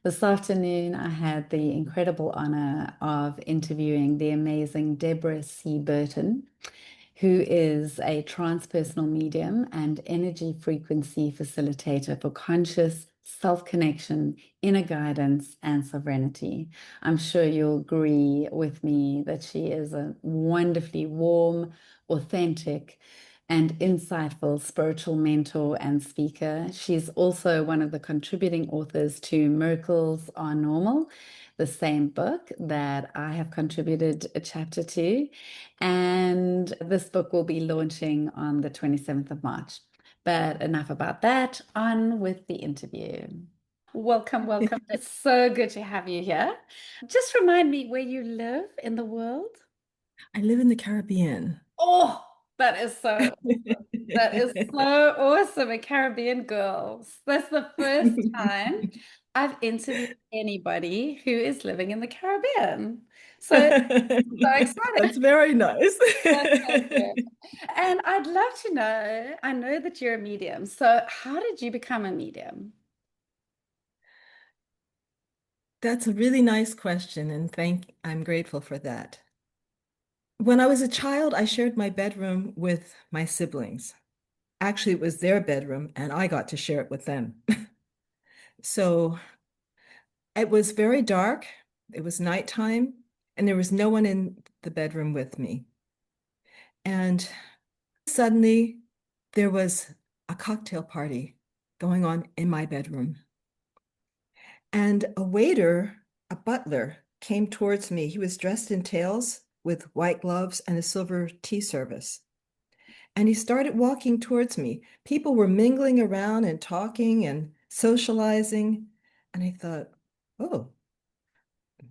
This afternoon, I had the incredible honor of interviewing the amazing Debra C. Burton, who is a transpersonal medium and energy frequency facilitator for conscious self-connection, inner guidance, and sovereignty. I'm sure you'll agree with me that she is a wonderfully warm, authentic, and insightful spiritual mentor and speaker. She's also one of the contributing authors to Miracles Are Normal, the same book that I have contributed a chapter to. And this book will be launching on the 27th of March. But enough about that, on with the interview. Welcome, welcome. It's so good to have you here. Just remind me where you live in the world. I live in the Caribbean. Oh, that is so that is so awesome. A Caribbean girl. That's the first time I've interviewed anybody who is living in the Caribbean. So so That's excited. very nice. That's so good. And I'd love to know, I know that you're a medium. So how did you become a medium? That's a really nice question, and I'm grateful for that. When I was a child, I shared my bedroom with my siblings. Actually, it was their bedroom, and I got to share it with them. So it was very dark. It was nighttime, and there was no one in the bedroom with me. And suddenly, there was a cocktail party going on in my bedroom. And a waiter, a butler, came towards me. He was dressed in tails with white gloves and a silver tea service. And he started walking towards me. People were mingling around and talking and socializing. And I thought, oh,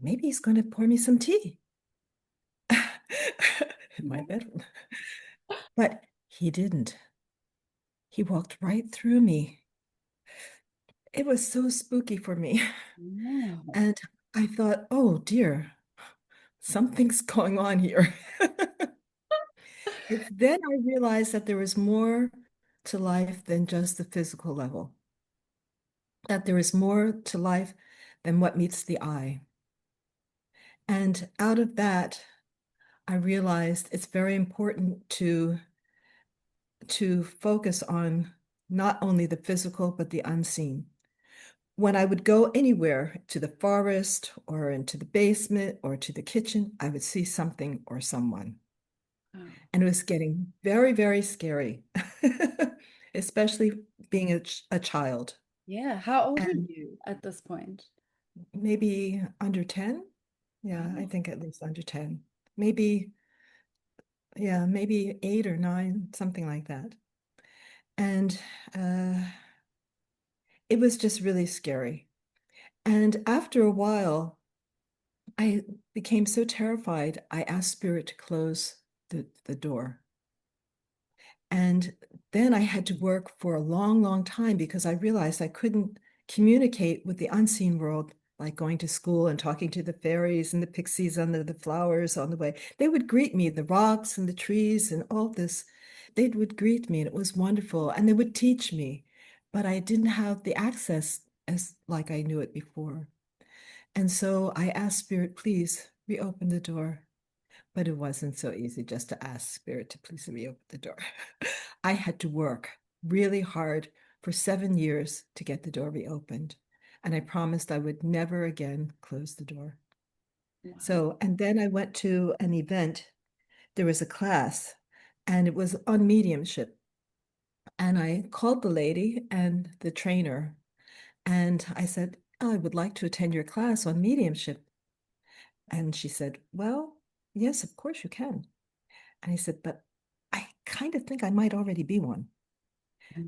maybe he's going to pour me some tea in my bedroom. But he didn't. He walked right through me. It was so spooky for me. Wow. And I thought, oh dear, something's going on here. It's then I realized that there was more to life than just the physical level, that there is more to life than what meets the eye. And out of that, I realized it's very important to focus on not only the physical, but the unseen. When I would go anywhere to the forest or into the basement or to the kitchen, I would see something or someone. Wow. And it was getting very, very scary, especially being a child. Yeah. How old were And you at this point? maybe under 10. Yeah, I Oh, think at least under 10. Maybe, yeah, maybe 8 or 9, something like that. And uh, it was just really scary. And after a while, I became so terrified, I asked Spirit to close the door. And then I had to work for a long, long time because I realized I couldn't communicate with the unseen world, like going to school and talking to the fairies and the pixies under the flowers on the way. They would greet me, the rocks and the trees and all this. They would greet me, and it was wonderful. And they would teach me, but I didn't have the access as like I knew it before. And so I asked Spirit, please reopen the door. But it wasn't so easy just to ask Spirit to please reopen the door. I had to work really hard for 7 years to get the door reopened. And I promised I would never again close the door. wow. So, and then I went to an event. There was a class, and it was on mediumship. And I called the lady and the trainer, and I said, I would like to attend your class on mediumship. And she said, well, yes, of course you can. And he said, but I kind of think I might already be one.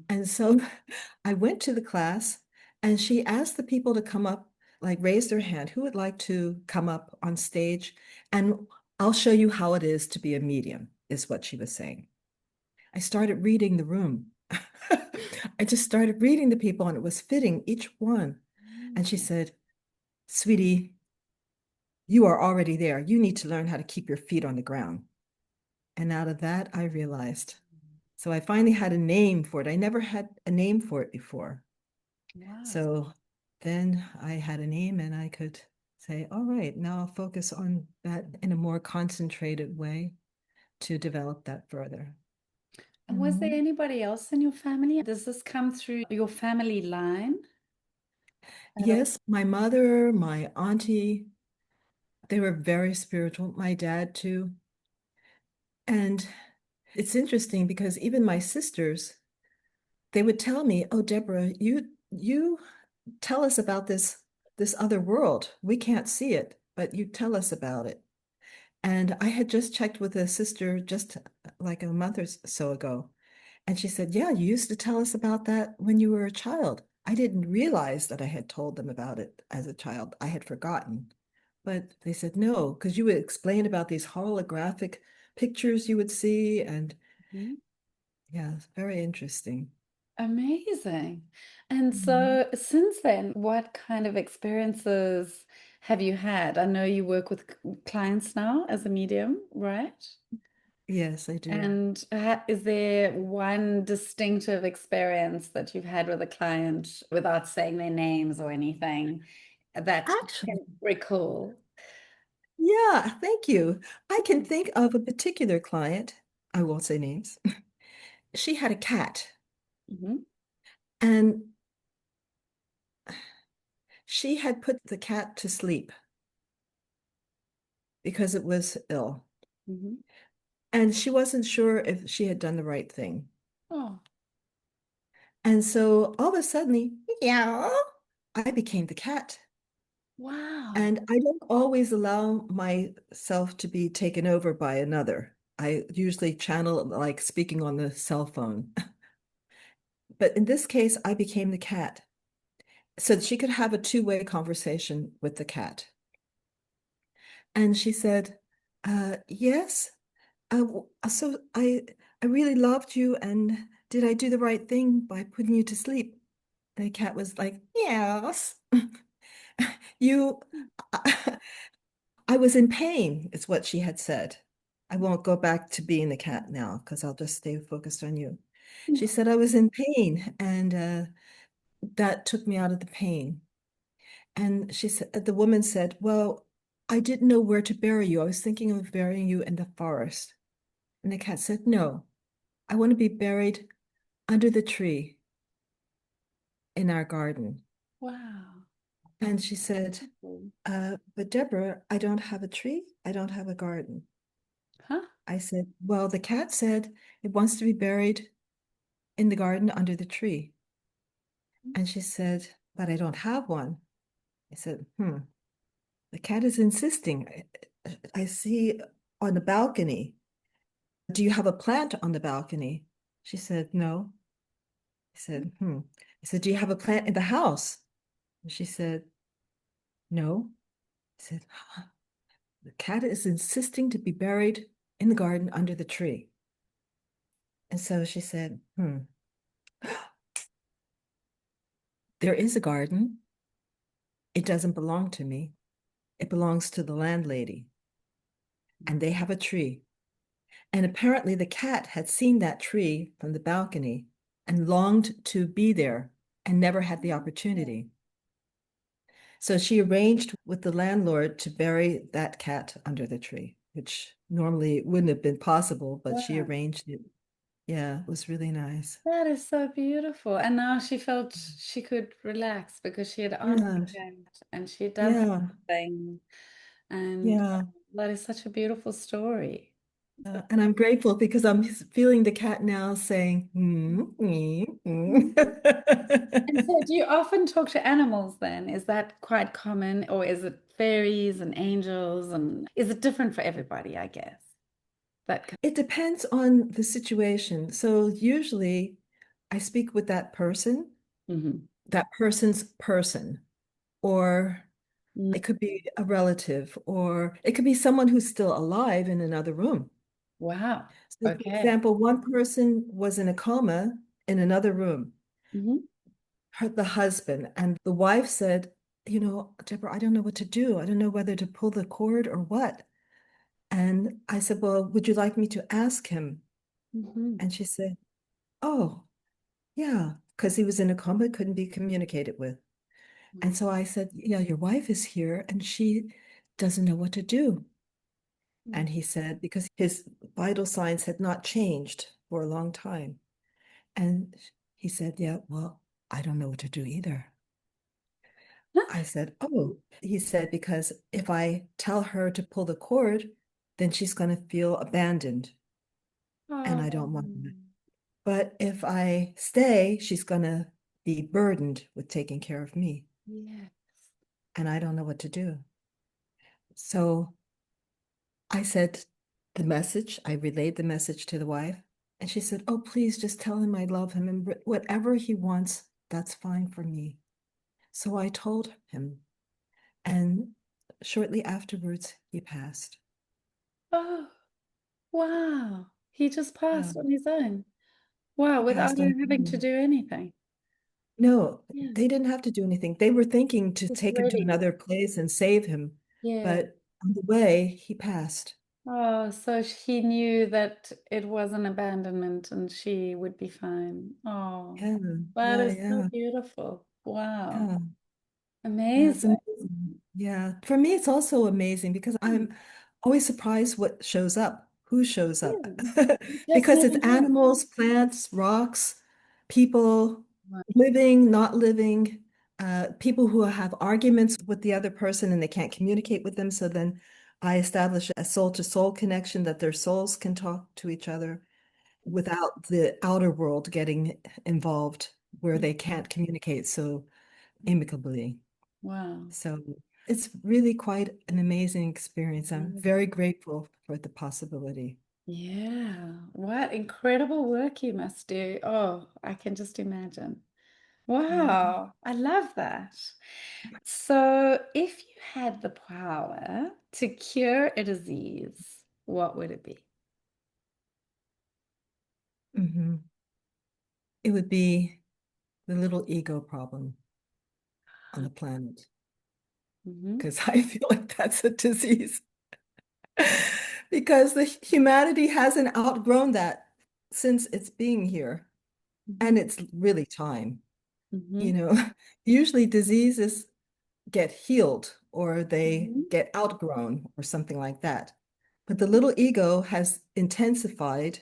And so I went to the class, and she asked the people to come up, like raise their hand. Who would like to come up on stage? And I'll show you how it is to be a medium, is what she was saying. I started reading the room. I just started reading the people, and it was fitting each one. And she said, sweetie, you are already there. You need to learn how to keep your feet on the ground. And out of that, I realized. So I finally had a name for it. I never had a name for it before. Wow. So then I had a name and I could say, all right, now I'll focus on that in a more concentrated way to develop that further. And was there Mhm. anybody else in your family? Does this come through your family line at all? Yes, my mother, my auntie, they were very spiritual. My dad too. And it's interesting because even my sisters, they would tell me, "Oh, Deborah, you tell us about this other world. We can't see it, but you tell us about it." And I had just checked with a sister just like a month or so ago, and she said, "Yeah, you used to tell us about that when you were a child." I didn't realize that I had told them about it as a child. I had forgotten. But they said, "No, because you would explain about these holographic pictures you would see." And Mhm. yeah, it's very interesting. Amazing. And Mhm. so since then, what kind of experiences have you had? I know you work with clients now as a medium, right? Yes, I do. And is there one distinctive experience that you've had with a client without saying their names or anything that you Actually, can recall? yeah, thank you. I can think of a particular client. I won't say names. She had a cat, Mhm, and she had put the cat to sleep because it was ill. mhm. And she wasn't sure if she had done the right thing. Oh, And so all of a sudden, yeah, I became the cat. wow. And I don't always allow myself to be taken over by another. I usually channel like speaking on the cell phone. But in this case, I became the cat so that she could have a two-way conversation with the cat. And she said, yes, so I really loved you, and did I do the right thing by putting you to sleep? The cat was like, yes. You, I was in pain, is what she had said. I won't go back to being the cat now because I'll just stay focused on you. She said I was in pain, and that took me out of the pain. And she said, the woman said, well, I didn't know where to bury you. I was thinking of burying you in the forest. And the cat said, no, I want to be buried under the tree in our garden. Wow. And she said, Beautiful. but Deborah, I don't have a tree. I don't have a garden. Huh? I said, well, the cat said it wants to be buried in the garden under the tree. And she said, but I don't have one. I said, the cat is insisting. I see on the balcony. Do you have a plant on the balcony? She said, no. I said, I said, do you have a plant in the house? And she said, no. I said, the cat is insisting to be buried in the garden under the tree. And so she said, there is a garden. It doesn't belong to me. It belongs to the landlady. And they have a tree. And apparently the cat had seen that tree from the balcony and longed to be there and never had the opportunity. So she arranged with the landlord to bury that cat under the tree, which normally wouldn't have been possible, but she Wow. arranged it. Yeah, it was really nice. That is so beautiful. And now she felt she could relax because she had honored Yeah, it and she had done the yeah, thing. And yeah. that is such a beautiful story. And I'm grateful because I'm feeling the cat now saying, And so, do you often talk to animals then? Is that quite common, or is it fairies and angels? And is it different for everybody, I guess? That It depends on the situation. So usually I speak with Mhm. that person's person, or Mm. it could be a relative, or it could be someone who's still alive in another room. Wow. So, for Okay. example, one person was in a coma in another room, Hmm. the husband, and the wife said, Deborah, I don't know what to do. I don't know whether to pull the cord or what. And I said, well, would you like me to ask him? Hmm. And she said, oh, yeah, because he was in a coma, couldn't be communicated with. And so I said, yeah, your wife is here and she doesn't know what to do. And he said, because his vital signs had not changed for a long time. And he said, yeah, well, I don't know what to do either. I said, oh, he said, because if I tell her to pull the cord, then she's going to feel abandoned. And I Oh, don't want that. But if I stay, she's going to be burdened with taking care of me. yes. And I don't know what to do. So I said the message, I relayed the message to the wife, and she said, oh, please just tell him I love him and whatever he wants, that's fine for me. So I told him, and shortly afterwards, he passed. Oh, wow. He just Yeah, passed on his own. Wow, he without passed on. you having to do anything. No, Yeah, they didn't have to do anything. They were thinking to just take him to ready. another place and save him, Yeah. but on the way, he passed. Oh, so he knew that it wasn't abandonment and she would be fine. Oh, Yeah, that yeah, is so yeah, beautiful. Wow. yeah. Yeah, it's Amazing. amazing. Yeah. For me, it's also amazing because I'm always surprised what shows up, who shows up. Yeah, you just Because never it's know. animals, plants, rocks, people, Wow. living, not living, people who have arguments with the other person and they can't communicate with them. So then I establish a soul-to-soul connection that their souls can talk to each other without the outer world getting involved where they can't communicate so amicably. Wow. So it's really quite an amazing experience. I'm very grateful for the possibility. Yeah, what incredible work you must do. Oh, I can just imagine. Wow, I love that. So, if you had the power to cure a disease, what would it be? Mhm. It would be the little ego problem on the planet Hmm. because I feel like that's a disease because the humanity hasn't outgrown that since it's being here, Hmm. and it's really time. You Hmm. know, usually diseases get healed or they Hmm. get outgrown or something like that. But the little ego has intensified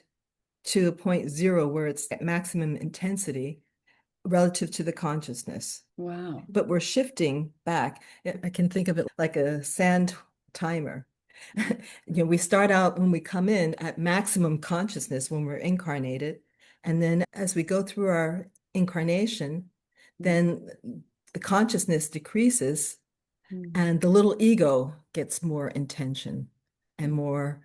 to a point zero where it's at maximum intensity relative to the consciousness. Wow. But we're shifting back. I can think of it like a sand timer. We start out when we come in at maximum consciousness when we're incarnated. And then as we go through our incarnation, then the consciousness decreases and the little ego gets more intention and more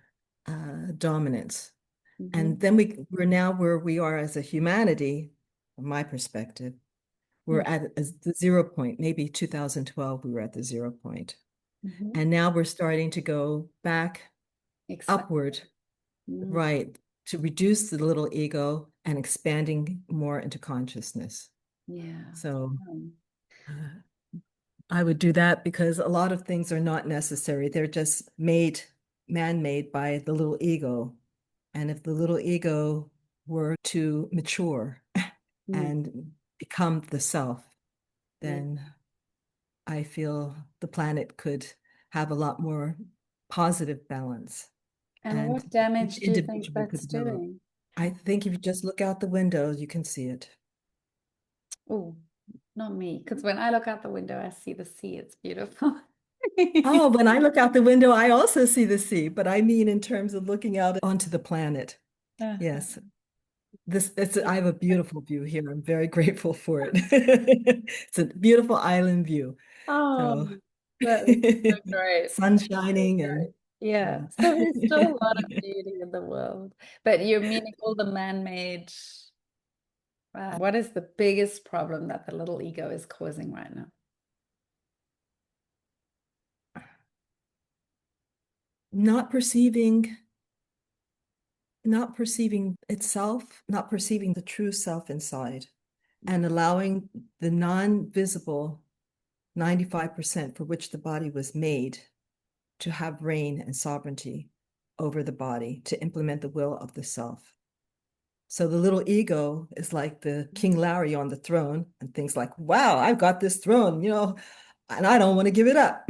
dominance. Hmm. And then we're now where we are as a humanity, from my perspective, we're at the 0 point. Maybe 2012, we were at the 0 point. Hmm. And now we're starting to go back Expand. upward, Mm. right, to reduce the little ego and expanding more into consciousness. Yeah. So Um, uh, I would do that because a lot of things are not necessary. They're just made, man-made by the little ego. And if the little ego were to mature mm, and become the self, yeah. then I feel the planet could have a lot more positive balance And and what each damage do you think individual could that's develop. doing? I think if you just look out the window, you can see it. Oh, not me. Because when I look out the window, I see the sea. It's beautiful. Oh, when I look out the window, I also see the sea, but I mean in terms of looking out onto the planet. Uh-huh. Yes. I have a beautiful view here. I'm very grateful for it. It's a beautiful island view. Oh, So that is so great. sun So shining and great. Yeah. So there's still a lot of beauty in the world. But you're meaning all the man-made. What is the biggest problem that the little ego is causing right now? not perceiving, not perceiving itself, not perceiving the true self inside, and allowing the non-visible 95% for which the body was made to have reign and sovereignty over the body to implement the will of the self. So the little ego is like the King Larry on the throne and things like, wow, I've got this throne, and I don't want to give it up.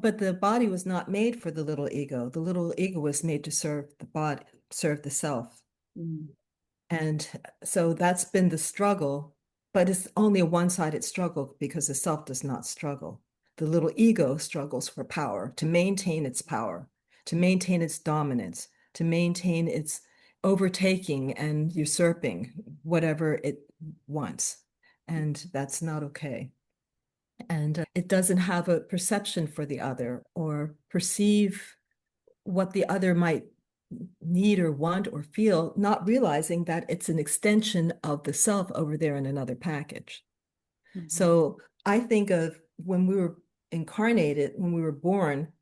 But the body was not made for the little ego. The little ego was made to serve the body, serve the self. Mm. And so that's been the struggle, but it's only a one-sided struggle because the self does not struggle. The little ego struggles for power, to maintain its power, to maintain its dominance, to maintain its overtaking and usurping whatever it wants. And that's not okay. And it doesn't have a perception for the other or perceive what the other might need or want or feel, not realizing that it's an extension of the self over there in another package. Mhm. So I think of when we were incarnated, when we were born,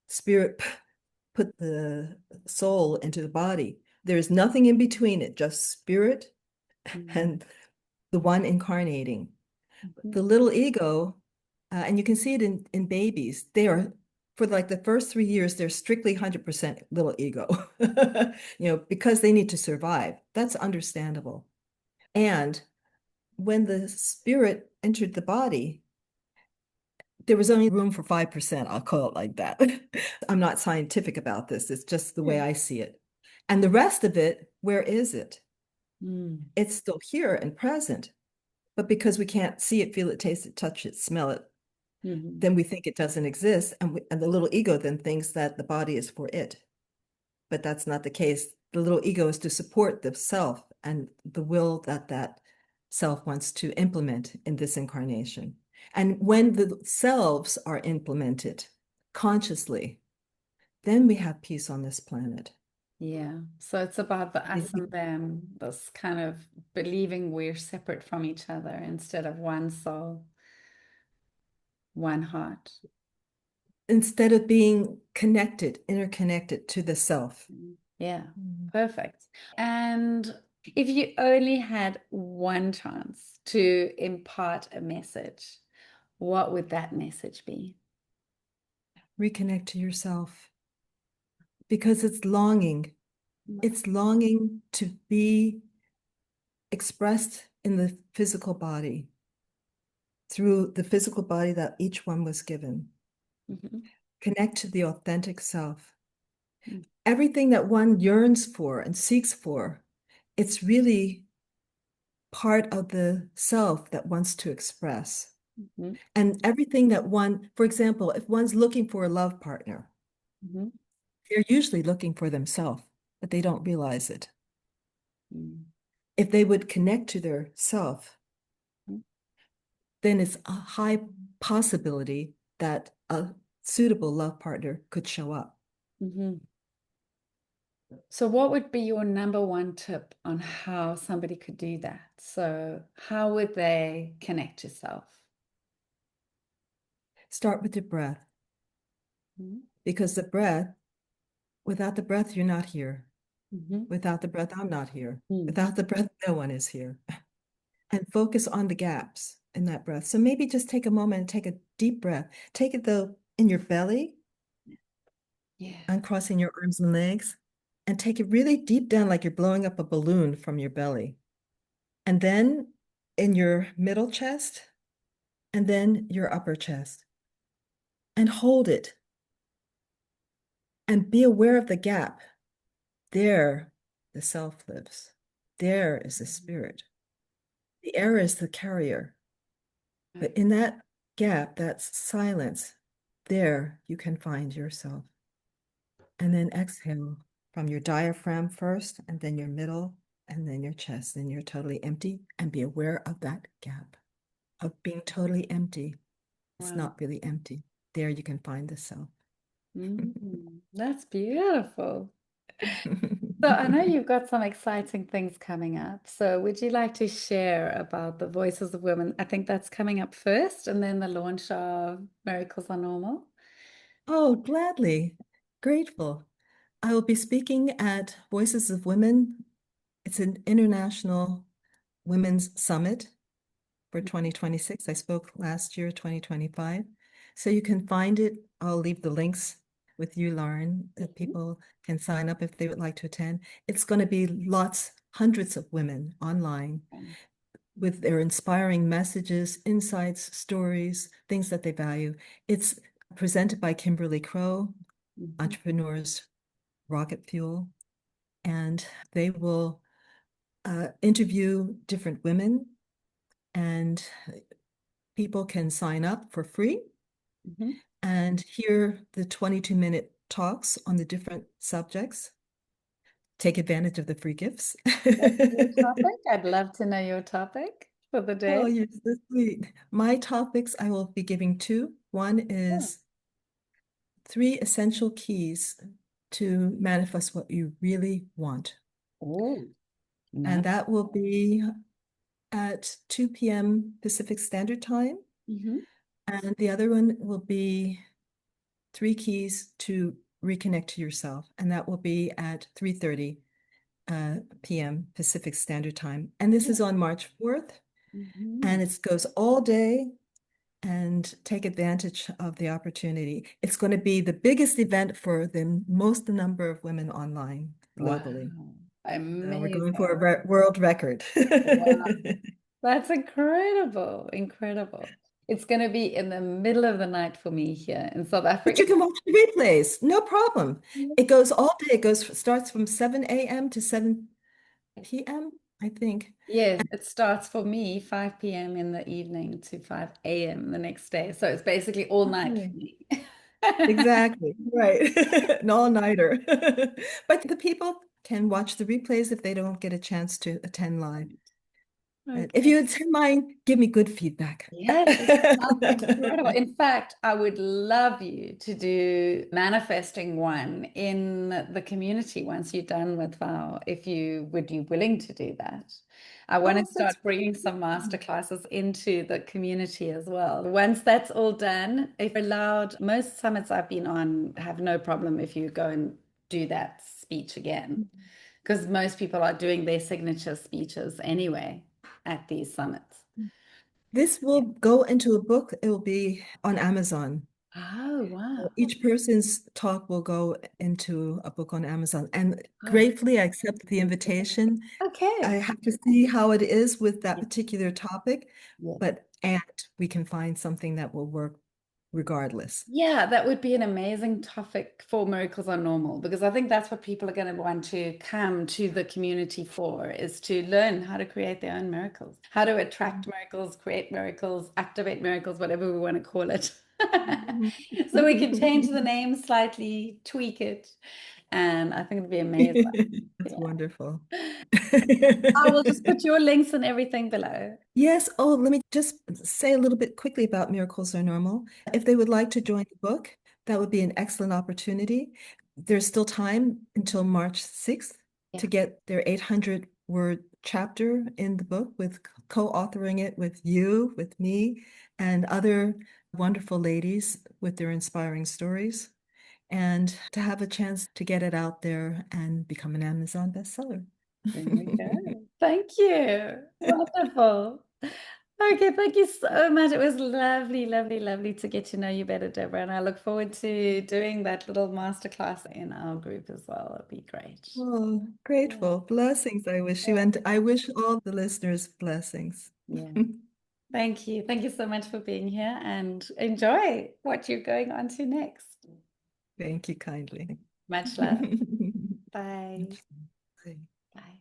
spirit put the soul into the body. There's nothing in between it, just spirit Mhm. and the one incarnating. Mhm. The little ego, and you can see it in babies, they are for like the first 3 years, they're strictly 100% little ego, because they need to survive. That's understandable. And when the spirit entered the body, there was only room for 5%. I'll call it like that. I'm not scientific about this. It's just the way Yeah. I see it. And the rest of it, where is it? Mm. It's still here and present. But because we can't see it, feel it, taste it, touch it, smell it, Mhm. then we think it doesn't exist. And the little ego then thinks that the body is for it. But that's not the case. The little ego is to support the self and the will that that self wants to implement in this incarnation. And when the selves are implemented consciously, then we have peace on this planet. Yeah. So it's about the us The- and them, this kind of believing we're separate from each other instead of one soul, one heart. Instead of being connected, interconnected to the self. Mm. Yeah. Mhm. Perfect. And if you only had one chance to impart a message, what would that message be? Reconnect to yourself because it's longing. It's longing to be expressed in the physical body through the physical body that each one was given. Mhm. Connect to the authentic self. Everything that one yearns for and seeks for, it's really part of the self that wants to express. Mhm. And everything that one, for example, if one's looking for a love partner, Mhm. they're usually looking for themselves, but they don't realize it. Mhm. If they would connect to their self, then it's a high possibility that a suitable love partner could show up. Mhm. So, what would be your number one tip on how somebody could do that? So, how would they connect to self? Start with the breath, Mhm. because the breath, without the breath, you're not here. Mhm. Without the breath, I'm not here. Mm. Without the breath, no one is here. And focus on the gaps in that breath. So maybe just take a moment and take a deep breath. Take it though in your belly, Yeah. uncrossing your arms and legs, and take it really deep down like you're blowing up a balloon from your belly. And then in your middle chest, and then your upper chest. And hold it and be aware of the gap. There, the self lives. There is the spirit. The air is the carrier. But in that gap, that silence, there you can find yourself. And then exhale from your diaphragm first, and then your middle, and then your chest. Then you're totally empty. And be aware of that gap of being totally empty. It's Wow. not really empty. There you can find the self. That's beautiful. So, I know you've got some exciting things coming up. So, would you like to share about the Voices of Women? I think that's coming up first, and then the launch of Miracles Are Normal. Oh, gladly. Grateful. I will be speaking at Voices of Women. It's an international women's summit for 2026. I spoke last year, 2025. So you can find it. I'll leave the links with you, Lauren, that Mhm. people can sign up if they would like to attend. It's going to be lots hundreds of women online with their inspiring messages, insights, stories, things that they value. It's presented by Kimberly Crow, Entrepreneurs Rocket Fuel, and they will interview different women, and people can sign up for free and hear the 22-minute talks on the different subjects. Take advantage of the free gifts. What's your topic? I'd love to know your topic for the day. Oh, you're so sweet. My topics, I will be giving two. One is 3 essential keys to manifest what you really want. Oh, And nice. that will be at 2 p.m. Pacific Standard Time. And the other one will be 3 keys to reconnect to yourself. And that will be at 3:30 p.m. Pacific Standard Time. And this is on March 4th. And it goes all day, and take advantage of the opportunity. It's going to be the biggest event for the most number of women online globally. Wow. Amazing. We're going for a world record. Wow. That's incredible. Incredible. It's going to be in the middle of the night for me here in South Africa. But you can watch the replays, no problem. It goes all day. Starts from 7 a.m. to 7 p.m., I think. Yes, it starts for me 5 p.m. in the evening to 5 a.m. the next day. So it's basically all night for me. Exactly, right. An all-nighter. But the people can watch the replays if they don't get a chance to attend live. Okay. If you attend mine, give me good feedback. Yes, it sounds incredible. In fact, I would love you to do manifesting one in the community once you're done with Vow, if you would be willing to do that. I want to start bringing some master classes into the community as well. Once that's all done, if allowed, most summits I've been on have no problem if you go and do that speech again, because most people are doing their signature speeches anyway at these summits. This will go into a book. It will be on Amazon. Oh, wow. Each person's talk will go into a book on Amazon. And gratefully, I accept the invitation. Okay. I have to see how it is with that particular topic, and we can find something that will work regardless. Yeah, that would be an amazing topic for Miracles Are Normal, because I think that's what people are going to want to come to the community for, is to learn how to create their own miracles, how to attract miracles, create miracles, activate miracles, whatever we want to call it. So we can change the name slightly, tweak it, and I think it'd be amazing. That's wonderful. I will just put your links and everything below. Yes. Oh, let me just say a little bit quickly about Miracles Are Normal. If they would like to join the book, that would be an excellent opportunity. There's still time until March 6th to get their 800-word chapter in the book, with co-authoring it with you, with me, and other wonderful ladies with their inspiring stories, and to have a chance to get it out there and become an Amazon bestseller. There we go. Thank you. Wonderful. Okay, thank you so much. It was lovely, lovely, lovely to get to know you better, Deborah. And I look forward to doing that little masterclass in our group as well. It'd be great. Oh, grateful. Blessings, I wish you. And I wish all the listeners blessings. Yeah. Thank you. Thank you so much for being here, and enjoy what you're going on to next. Thank you kindly. Much love. Bye. Bye. Bye.